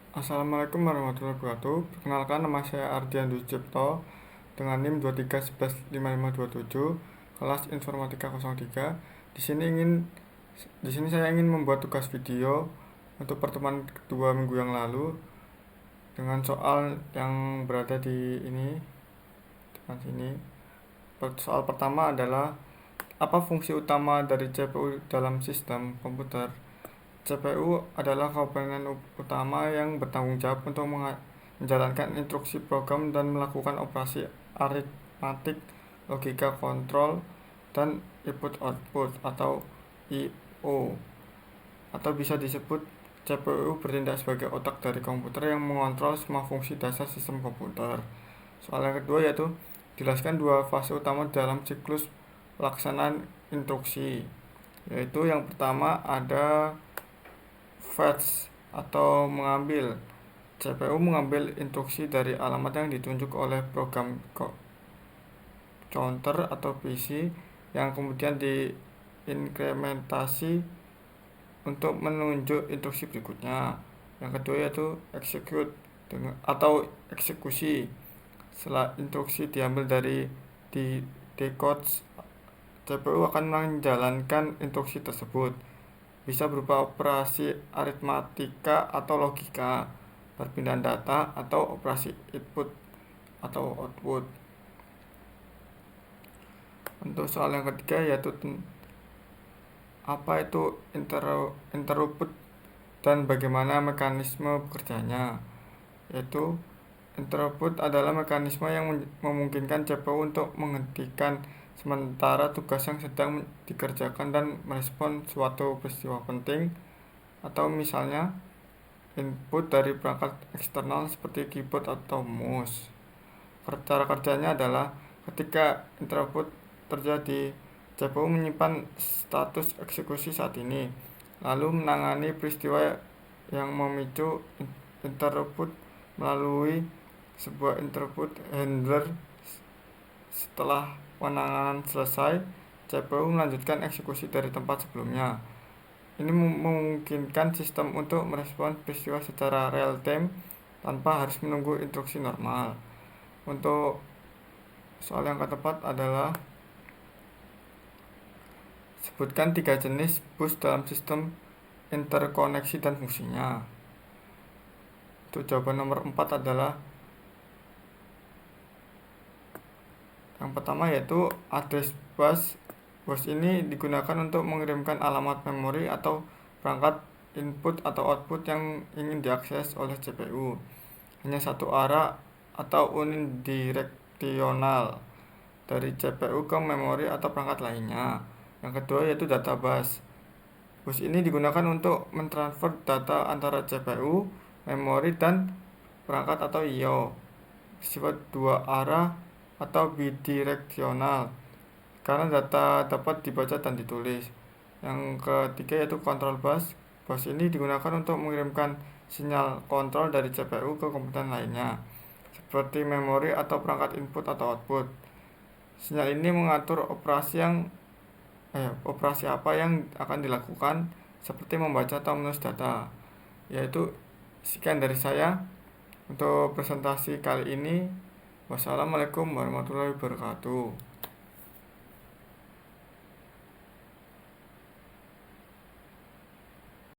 Assalamualaikum warahmatullahi wabarakatuh. Perkenalkan, nama saya Ardian Dwi Cipto dengan NIM 23115527, kelas Informatika 03. Di sini saya ingin membuat tugas video untuk pertemuan kedua minggu yang lalu dengan soal yang berada di depan sini. Soal pertama adalah apa fungsi utama dari CPU dalam sistem komputer? CPU adalah komponen utama yang bertanggung jawab untuk menjalankan instruksi program dan melakukan operasi aritmatik, logika kontrol, dan input-output atau I/O. Atau bisa disebut CPU bertindak sebagai otak dari komputer yang mengontrol semua fungsi dasar sistem komputer. Soal yang kedua yaitu jelaskan dua fase utama dalam siklus pelaksanaan instruksi. Yaitu yang pertama ada fetch atau mengambil. CPU mengambil instruksi dari alamat yang ditunjuk oleh program counter atau PC yang kemudian diinkrementasi untuk menunjuk instruksi berikutnya. Yang kedua yaitu execute atau eksekusi. Setelah instruksi diambil dari decodes, CPU akan menjalankan instruksi tersebut. Bisa berupa operasi aritmatika atau logika, perpindahan data, atau operasi input atau output. Untuk soal yang ketiga yaitu apa itu interrupt dan bagaimana mekanisme bekerjanya. Yaitu interrupt adalah mekanisme yang memungkinkan CPU untuk menghentikan sementara tugas yang sedang dikerjakan dan merespon suatu peristiwa penting, atau misalnya input dari perangkat eksternal seperti keyboard atau mouse. Cara kerjanya adalah ketika interrupt terjadi, CPU menyimpan status eksekusi saat ini, lalu menangani peristiwa yang memicu interrupt melalui sebuah interrupt handler. Setelah penanganan selesai, CPU melanjutkan eksekusi dari tempat sebelumnya. Ini memungkinkan sistem untuk merespon peristiwa secara real time tanpa harus menunggu instruksi normal. Untuk soal yang keempat adalah sebutkan 3 jenis bus dalam sistem interkoneksi dan fungsinya. Untuk jawaban nomor 4 adalah yang pertama yaitu address bus. Bus ini digunakan untuk mengirimkan alamat memori atau perangkat input atau output yang ingin diakses oleh CPU. Hanya satu arah atau unidireksional dari CPU ke memori atau perangkat lainnya. Yang kedua yaitu data bus. Bus ini digunakan untuk mentransfer data antara CPU, memori, dan perangkat atau I/O. Bersifat dua arah atau bidireksional karena data dapat dibaca dan ditulis. Yang ketiga yaitu control bus. Bus ini digunakan untuk mengirimkan sinyal kontrol dari CPU ke komponen lainnya seperti memori atau perangkat input atau output. Sinyal ini mengatur operasi apa yang akan dilakukan, seperti membaca atau menulis data. Yaitu sekian dari saya untuk presentasi kali ini. Wassalamualaikum warahmatullahi wabarakatuh.